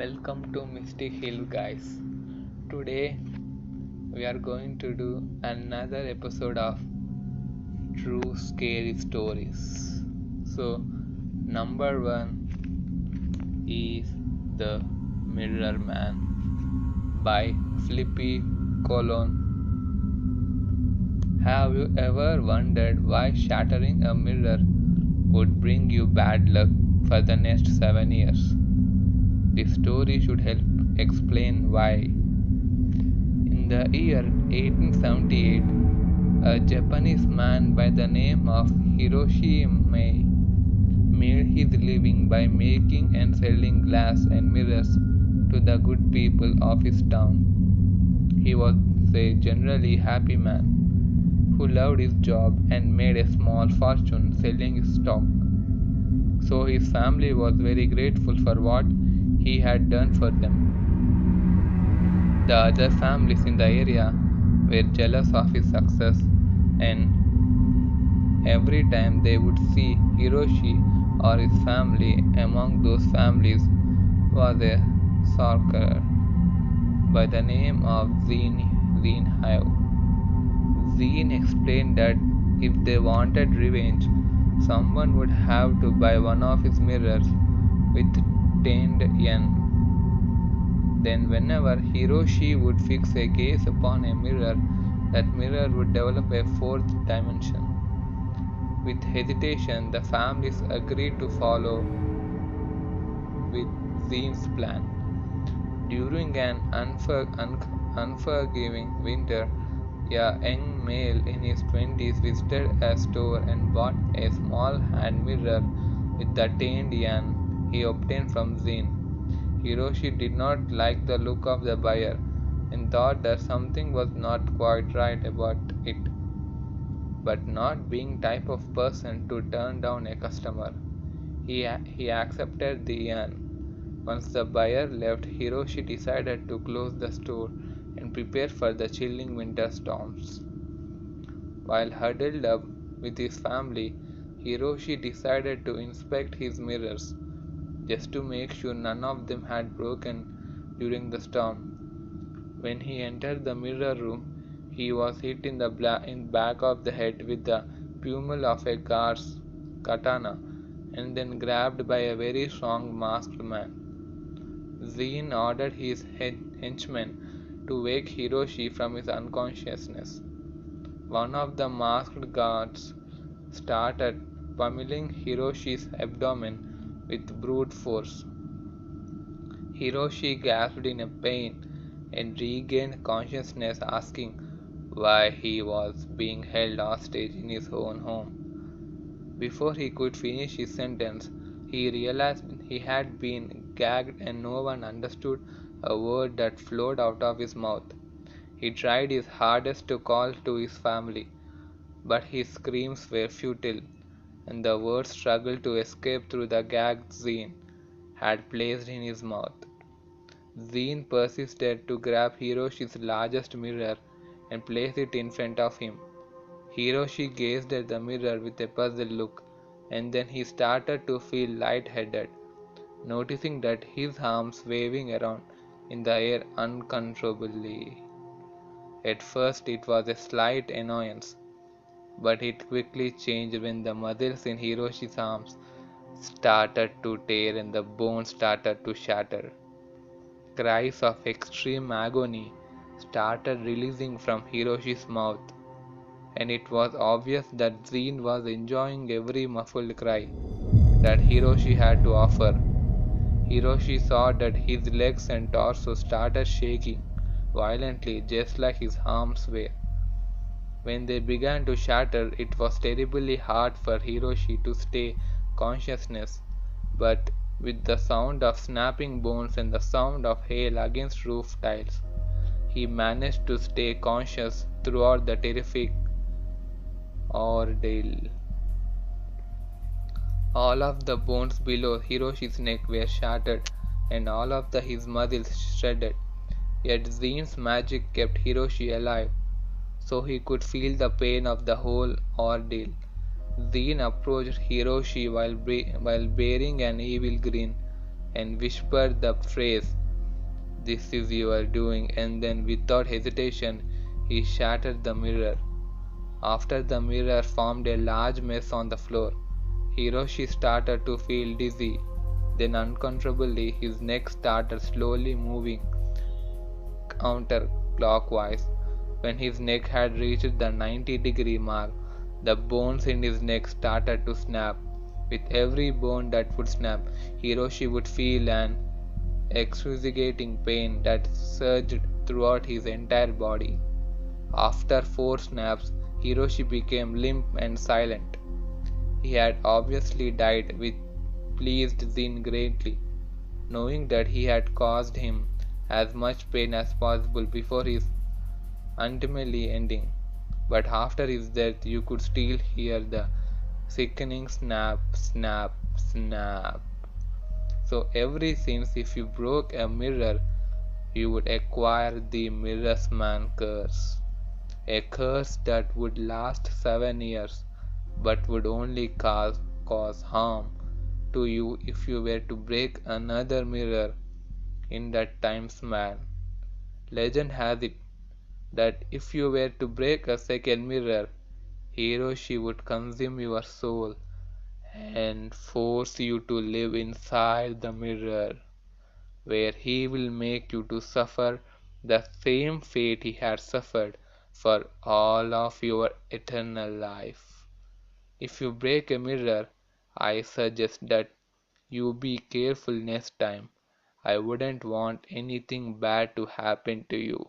Welcome to Misty Hill, guys. Today we are going to do another episode of True Scary Stories. So, number one is The Mirror Man by Flippy Colon. Have you ever wondered why shattering a mirror would bring you bad luck for the next 7 years? This story should help explain why. In the year 1878, a Japanese man by the name of Hiroshi Mae made his living by making and selling glass and mirrors to the good people of his town. He was a generally happy man who loved his job and made a small fortune selling his stock. So his family was very grateful for what he had done for them. The other families in the area were jealous of his success, and every time they would see Hiroshi or his family among those families was a sorcerer by the name of Zine Hao. Zine explained that if they wanted revenge, someone would have to buy one of his mirrors with 10 yen. Then whenever Hiroshi would fix a gaze upon a mirror, that mirror would develop a fourth dimension. With hesitation, the families agreed to follow with Zine's plan. During an unforgiving winter, a young male in his 20s visited a store and bought a small hand mirror with the 10 yen he obtained from Zine. Hiroshi did not like the look of the buyer and thought that something was not quite right about it. But not being type of person to turn down a customer, he accepted the yen. Once the buyer left, Hiroshi decided to close the store and prepare for the chilling winter storms. While huddled up with his family, Hiroshi decided to inspect his mirrors, just to make sure none of them had broken during the storm. When he entered the mirror room, he was hit in the back of the head with the pummel of a guard's katana and then grabbed by a very strong masked man. Zine ordered his henchmen to wake Hiroshi from his unconsciousness. One of the masked guards started pummeling Hiroshi's abdomen with brute force. Hiroshi gasped in pain and regained consciousness, asking why he was being held hostage in his own home. Before he could finish his sentence, he realized he had been gagged and no one understood a word that flowed out of his mouth. He tried his hardest to call to his family, but his screams were futile, and the words struggled to escape through the gag Zine had placed in his mouth. Zine persisted to grab Hiroshi's largest mirror and place it in front of him. Hiroshi gazed at the mirror with a puzzled look, and then he started to feel light-headed, noticing that his arms waving around in the air uncontrollably. At first it was a slight annoyance, but it quickly changed when the muscles in Hiroshi's arms started to tear and the bones started to shatter. Cries of extreme agony started releasing from Hiroshi's mouth, and it was obvious that Zine was enjoying every muffled cry that Hiroshi had to offer. Hiroshi saw that his legs and torso started shaking violently just like his arms were. When they began to shatter, it was terribly hard for Hiroshi to stay consciousness, but with the sound of snapping bones and the sound of hail against roof tiles, he managed to stay conscious throughout the terrific ordeal. All of the bones below Hiroshi's neck were shattered and all of his muscles shredded. Yet Zine's magic kept Hiroshi alive, so he could feel the pain of the whole ordeal. Zine approached Hiroshi while bearing an evil grin and whispered the phrase, "This is your doing," and then without hesitation he shattered the mirror. After the mirror formed a large mess on the floor, Hiroshi started to feel dizzy. Then uncontrollably his neck started slowly moving counterclockwise. When his neck had reached the 90-degree mark, the bones in his neck started to snap. With every bone that would snap, Hiroshi would feel an excruciating pain that surged throughout his entire body. After 4 snaps, Hiroshi became limp and silent. He had obviously died, which pleased Zin greatly, knowing that he had caused him as much pain as possible before his ultimately ending. But after his death, you could still hear the sickening snap, snap, snap. So, ever since, if you broke a mirror, you would acquire the Mirror's Man curse. A curse that would last 7 years, but would only cause harm to you if you were to break another mirror in that time span. Legend has it that if you were to break a second mirror, Hiroshi would consume your soul and force you to live inside the mirror, where he will make you to suffer the same fate he had suffered for all of your eternal life. If you break a mirror, I suggest that you be careful next time. I wouldn't want anything bad to happen to you.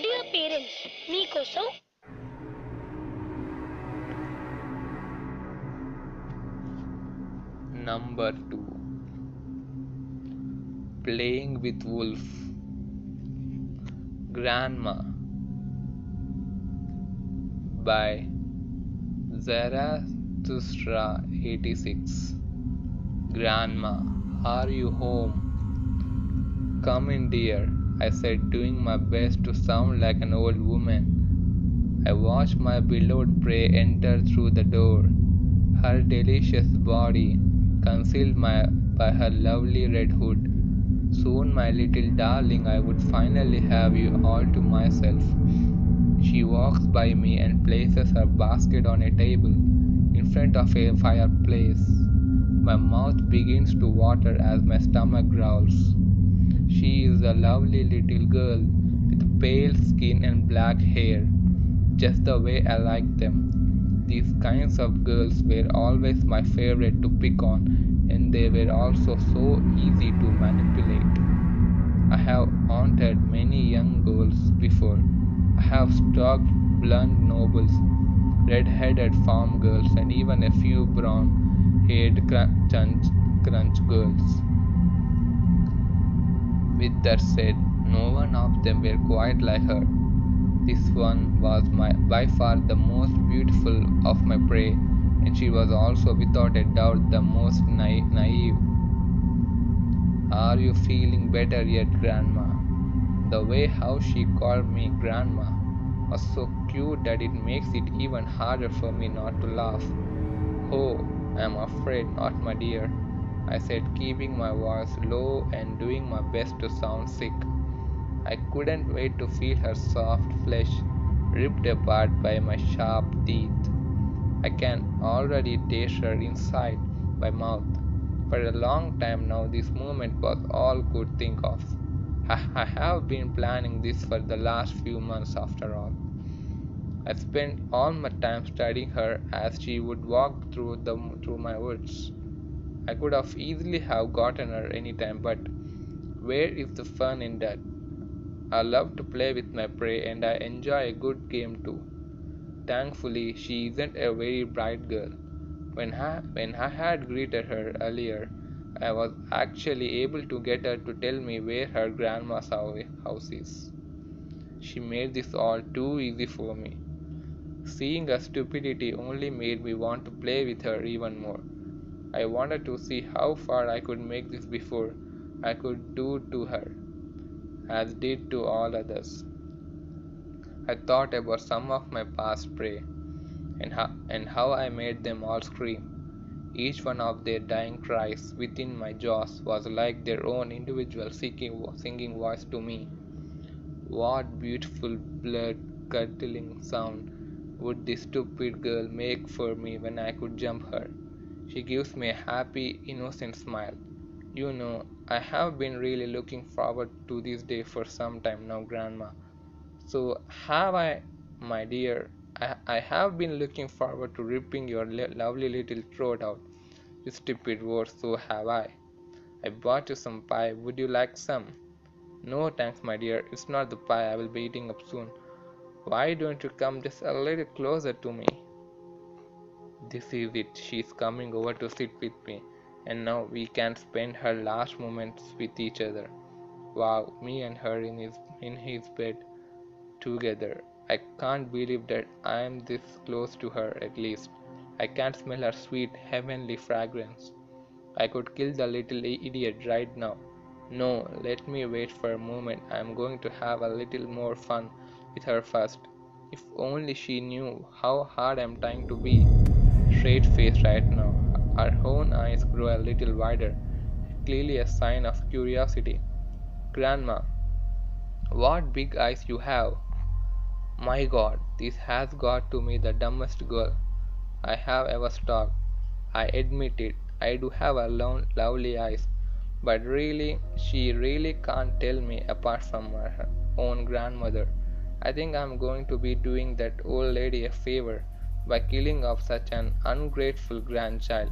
Dear parents, మీకోసం Number 2. Playing with Wolf. Grandma by Zarathustra 86. Grandma, are you home? Come in, dear, I said, doing my best to sound like an old woman. I watched my beloved prey enter through the door, her delicious body concealed by her lovely red hood. Soon, my little darling, I would finally have you all to myself. She walks by me and places her basket on a table in front of a fireplace. My mouth begins to water as my stomach growls. She is a lovely little girl with pale skin and black hair, just the way I like them. These kinds of girls were always my favorite to pick on, and they were also so easy to manipulate. I have haunted many young girls before. I have stalked blonde nobles, red-headed farm girls, and even a few brown-haired crunch girls. With that said, no one of them were quite like her. This one was by far the most beautiful of my prey, and she was also without a doubt the most naive. Are you feeling better yet, Grandma? The way how she called me Grandma was so cute that it makes it even harder for me not to laugh. Oh, I'm afraid not, my dear, I said, keeping my voice low and doing my best to sound sick. I couldn't wait to feel her soft flesh ripped apart by my sharp teeth. I can already taste her inside my mouth. For a long time now, this moment was all I could think of. I have been planning this for the last few months after all. I spent all my time studying her as she would walk through my woods. I could have easily have gotten her any time, but where is the fun in that? I love to play with my prey and I enjoy a good game too. Thankfully, she isn't a very bright girl. When I had greeted her earlier, I was actually able to get her to tell me where her grandma's house is. She made this all too easy for me. Seeing her stupidity only made me want to play with her even more. I wanted to see how far I could make this before I could do to her, as did to all others. I thought about some of my past prey, and how I made them all scream. Each one of their dying cries within my jaws was like their own individual singing voice to me. What beautiful blood curdling sound would this stupid girl make for me when I could jump her? She gives me a happy, innocent smile. You know, I have been really looking forward to this day for some time now, Grandma. So have I, my dear. I have been looking forward to ripping your lovely little throat out. You stupid words, so have I. I bought you some pie. Would you like some? No, thanks, my dear. It's not the pie I will be eating up soon. Why don't you come just a little closer to me? This is it. She's coming over to sit with me, and now we can spend her last moments with each other. Wow, me and her in his bed together. I can't believe that I am this close to her at least. I can smell her sweet, heavenly fragrance. I could kill the little idiot right now. No, let me wait for a moment. I am going to have a little more fun with her first. If only she knew how hard I am trying to be straight faced right now. Her own eyes grow a little wider, clearly a sign of curiosity. Grandma, what big eyes you have! My God, this has got to be the dumbest girl I have ever stalked. I admit it, I do have a lovely eyes, but really, she really can't tell me apart from her own grandmother. I think I'm going to be doing that old lady a favor by killing off such an ungrateful grandchild.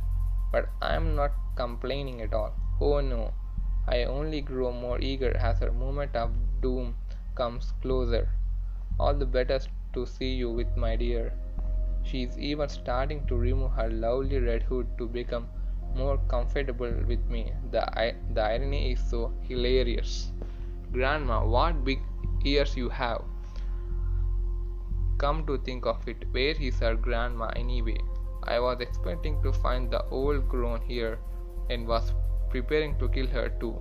But I'm not complaining at all. Oh no, I only grow more eager as her moment of doom comes closer. All the better to see you with my dear. She is even starting to remove her lovely red hood to become more comfortable with me. The irony is so hilarious. Grandma, what big ears you have! Come to think of it, where is her grandma anyway? I was expecting to find the old crone here and was preparing to kill her too.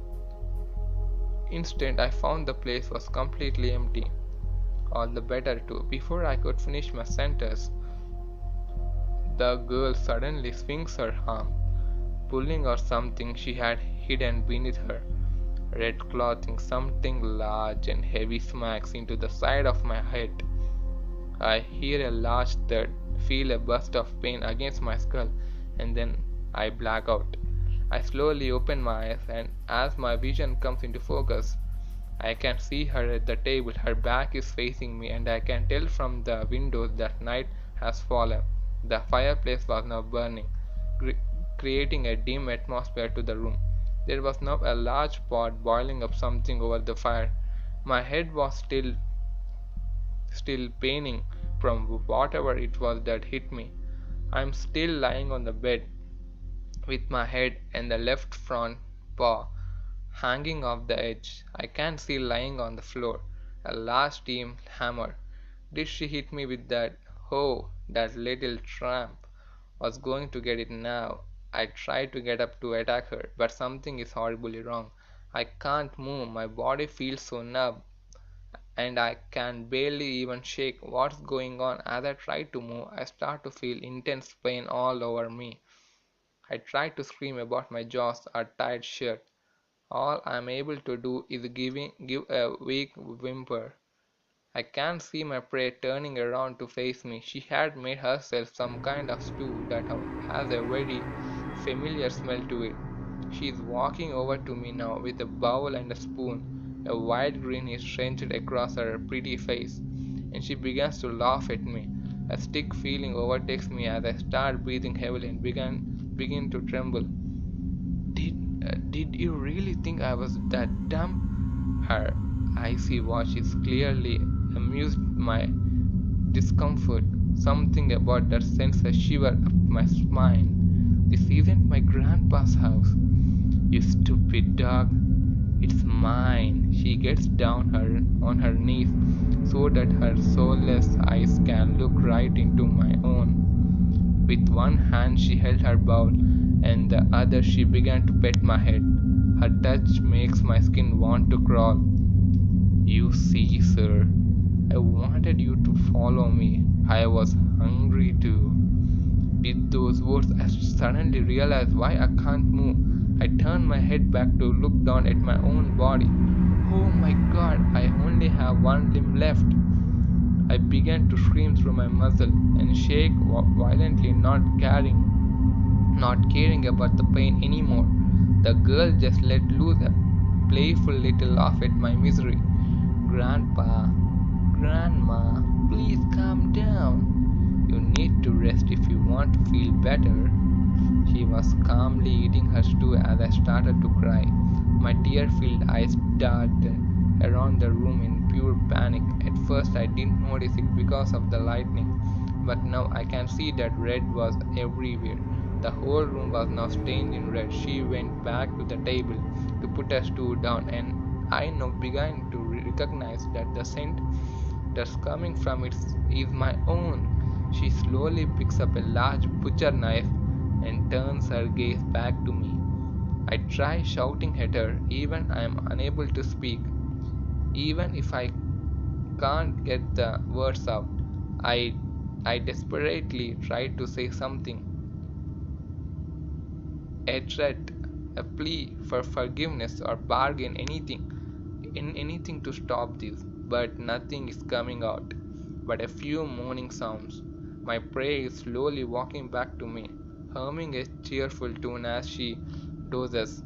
Instead, I found the place was completely empty. All the better too. Before I could finish my sentence, the girl suddenly swings her arm, pulling out something she had hidden beneath her red clothing. Something large and heavy smacks into the side of my head. I hear a large thud, feel a burst of pain against my skull, and then I black out. I slowly open my eyes, and as my vision comes into focus, I can see her at the table. Her back is facing me, and I can tell from the windows that night has fallen. The fireplace was now burning, creating a dim atmosphere to the room. There was now a large pot boiling up something over the fire. My head was still paining from whatever it was that hit me. I am still lying on the bed with my head and the left front paw hanging off the edge. I can see lying on the floor a large steam hammer. Did she hit me with that? Oh, that little tramp was going to get it now. I tried to get up to attack her, but something is horribly wrong. I can't move, my body feels so numb, and I can barely even shake. What's going on? As I try to move, I start to feel intense pain all over me. I try to scream, but my jaws are tied shut. All I am able to do is give a weak whimper. I can see my prey turning around to face me. She had made herself some kind of stew that has a very familiar smell to it. She is walking over to me now with a bowl and a spoon. A wide grin is stretched across her pretty face, and she begins to laugh at me. A sick feeling overtakes me as I start breathing heavily and begin to tremble. Did you really think I was that dumb? Her icy watch is clearly amused my discomfort. Something about that sends a shiver up my spine. This isn't my grandpa's house. You stupid dog. It's mine. She gets down on her knees so that her soulless eyes can look right into my own. With one hand she held her bowl, and the other she began to pet my head. Her touch makes my skin want to crawl. You see, sir, I wanted you to follow me. I was hungry too. With those words, I suddenly realized why I can't move. I turned my head back to look down at my own body. Oh my god, I only have one limb left. I began to scream through my muzzle and shake violently, not caring about the pain anymore. The girl just let loose a playful little laugh at my misery. Grandpa, Grandma, please calm down. You need to rest if you want to feel better. She was calmly eating her stew as I started to cry. My tear filled eyes darted around the room in pure panic. At first, I didn't notice it because of the lightning, but now I can see that red was everywhere. The whole room was now stained in red. She went back to the table to put her stew down, and I now began to recognize that the scent that's coming from it is my own. She slowly picks up a large butcher knife and turns her gaze back to me. I try shouting at her, even I am unable to speak. Even if I can't get the words out, I, I desperately try to say something, a threat, a plea for forgiveness, or bargain anything to stop this, but nothing is coming out but a few moaning sounds. My prey is slowly walking back to me, humming a cheerful tune as she dozes.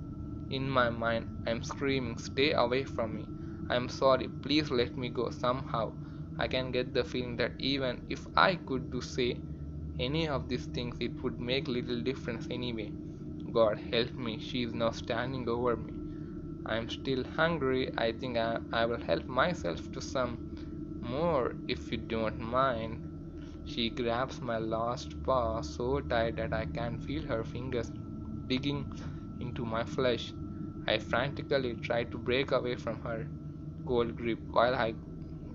In my mind, I am screaming, "Stay away from me! I am sorry, please let me go somehow." I can get the feeling that even if I could do say any of these things, it would make little difference anyway. God help me, she is now standing over me. I am still hungry. I think I will help myself to some more if you don't mind. She grabs my last paw so tight that I can feel her fingers digging into my flesh. I frantically try to break away from her cold grip while I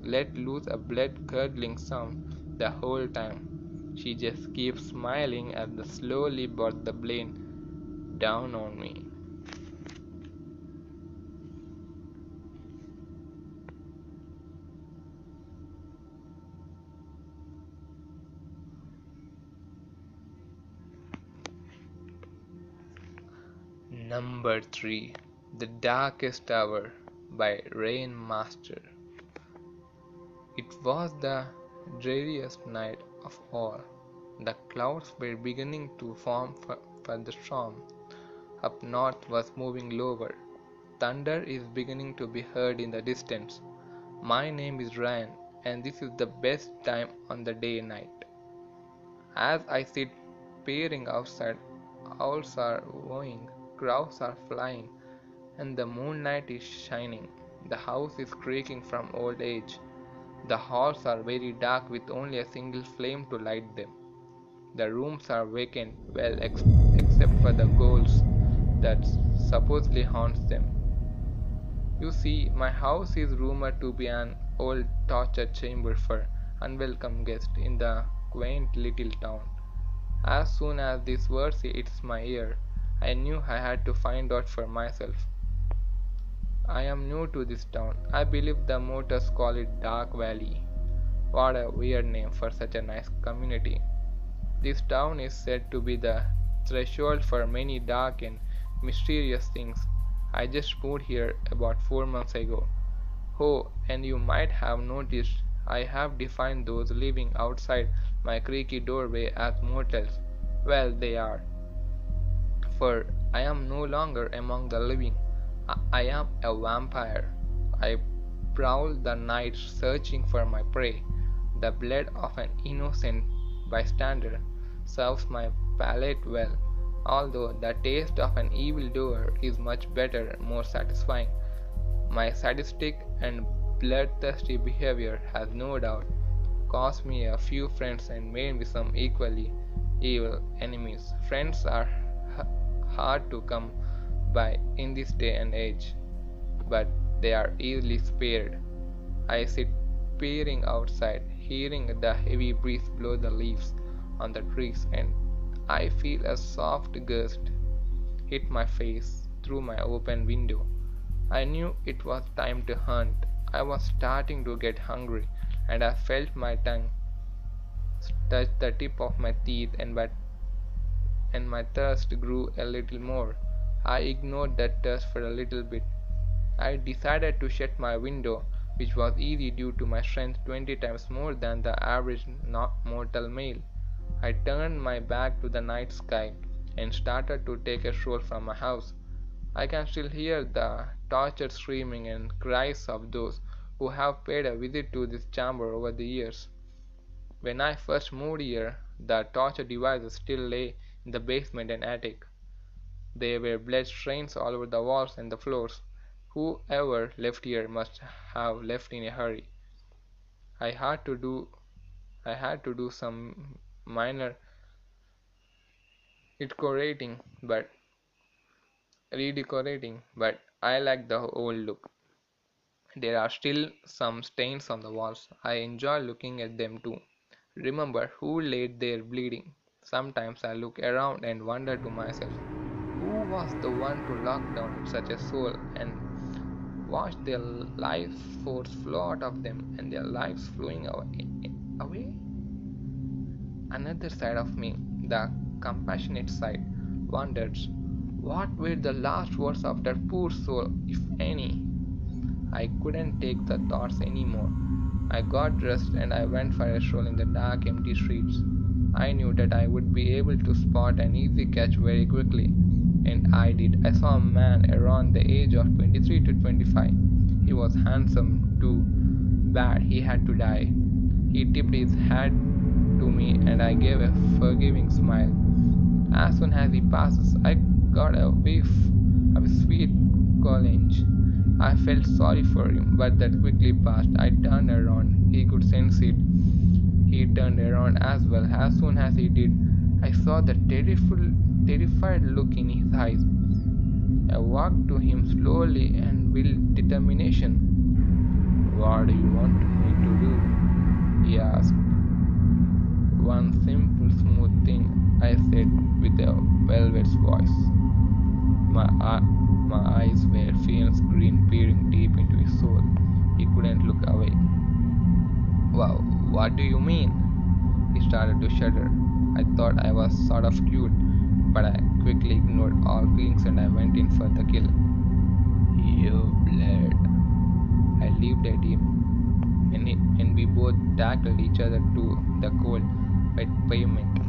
let loose a blood curdling sound the whole time. She just keeps smiling as the slowly brought the blade down on me. Number 3. The Darkest Hour by Rainmaster. It was the dreariest night of all. The clouds were beginning to form for the storm. Up north was moving lower. Thunder is beginning to be heard in the distance. My name is Ryan, and this is the best time on the day night. As I sit peering outside, owls are wooing, crows are flying, and the moonlight is shining. The house is creaking from old age. The halls are very dark with only a single flame to light them. The rooms are vacant, well, except for the ghosts that supposedly haunts them. You see, my house is rumored to be an old torture chamber for unwelcome guests in the quaint little town. As soon as these words hit my ear, I knew I had to find out for myself. I am new to this town. I believe the motors call it Dark Valley. What a weird name for such a nice community. This town is said to be the threshold for many dark and mysterious things. I just moved here about 4 months ago. Oh, and you might have noticed I have defined those living outside my creaky doorway as mortals. Well, they are, for I am no longer among the living. I am a vampire. I prowl the night searching for my prey. The blood of an innocent bystander serves my palate well, although the taste of an evildoer is much better, more satisfying. My sadistic and bloodthirsty behavior has no doubt cost me a few friends and made me some equally evil enemies. Friends are hard to come by in this day and age, but they are easily spared. I sit peering outside, hearing the heavy breeze blow the leaves on the trees, and I feel a soft gust hit my face through my open window. I knew it was time to hunt. I was starting to get hungry, and I felt my tongue touched the tip of my teeth, and my thirst grew a little more. I ignored that thirst for a little bit. I decided to shut my window, which was easy due to my strength 20 times more than the average mortal male. I turned my back to the night sky and started to take a stroll from my house. I can still hear the tortured screaming and cries of those who have paid a visit to this chamber over the years. When I first moved here, the torture devices still lay in the basement and attic. There were blood stains all over the walls and the floors. Whoever left here must have left in a hurry. I had to do I had to do some minor decorating, but redecorating, but I like the old look. There are still some stains on the walls. I enjoy looking at them too. Remember who laid there bleeding. Sometimes I look around and wonder to myself, who was the one to lock down such a soul and watch their life force flow out of them and their lives flowing away? Another side of me, the compassionate side, wonders what were the last words of that poor soul, if any. I couldn't take the thoughts anymore. I got dressed and I went for a stroll in the dark, empty streets. I knew that I would be able to spot an easy catch very quickly, and I did. I saw a man around the age of 23 to 25. He was handsome too bad he had to die. He tipped his hat to me and I gave a forgiving smile. As soon as he passes, I got a whiff of his sweet cologne. I felt sorry for him, but that quickly passed. I turned around. He could sense it. He turned around as well. As soon as he did, I saw the terrified look in his eyes. I walked to him slowly and with determination. What do you want me to do? He asked. One simple, smooth thing, I said with a velvet voice. My eyes were fierce green, peering deep into his soul. He couldn't look away. Wow, what do you mean? He started to shudder. I thought I was sort of cute, but I quickly ignored all feelings and I went in for the kill. You bled. I leaped at him, and we both tackled each other to the cold, wet pavement.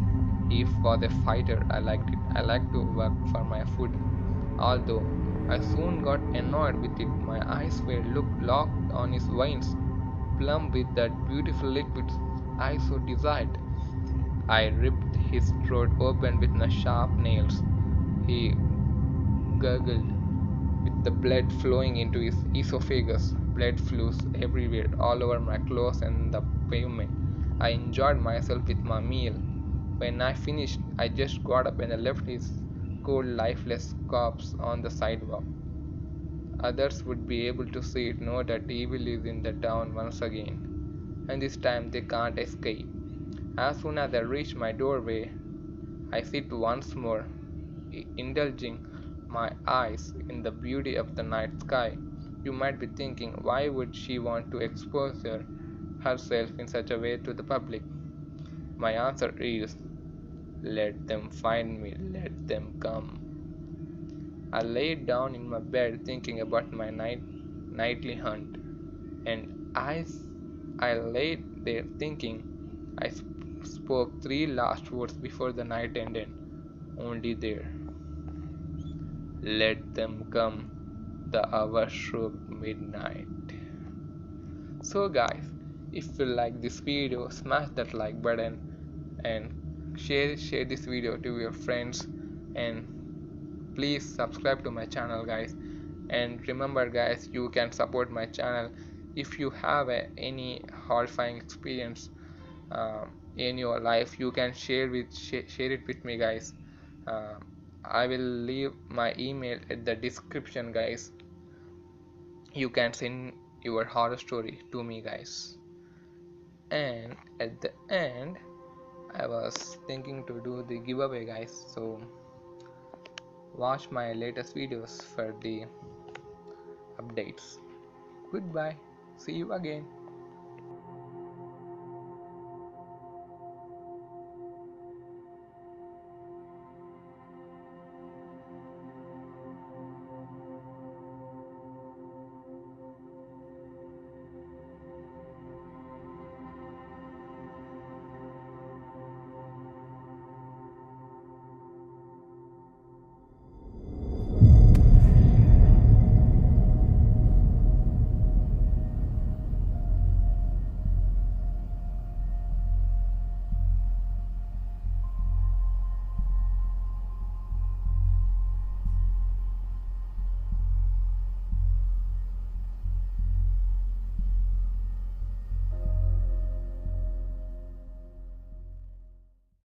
He was a fighter. I liked it. I liked to work for my food. Although I soon got annoyed with it, my eyes were locked on his veins, plumb with that beautiful liquid I so desired. I ripped his throat open with my sharp nails. He gurgled with the blood flowing into his esophagus. Blood flew everywhere, all over my clothes and the pavement. I enjoyed myself with my meal. When I finished, I just got up and left his cold, lifeless corpse on the sidewalk. Others would be able to see it, know that evil is in the town once again, and this time they can't escape. As soon as I reach my doorway, I sit once more, indulging my eyes in the beauty of the night sky. You might be thinking, why would she want to expose herself in such a way to the public? My answer is, let them find me, let them come. I laid down in my bed thinking about my nightly hunt, and I lay there thinking. I spoke three last words before the night ended. Only there. Let them come. The hour struck midnight. So guys, if you like this video, smash that like button and share this video to your friends, and please subscribe to my channel guys. And remember guys, you can support my channel if you have any horrifying experience in your life. You can share it with me guys. uh, I will leave my email at the description guys. You can send your horror story to me guys. And at the end, I was thinking to do the giveaway guys, so watch my latest videos for the updates. Goodbye, see you again.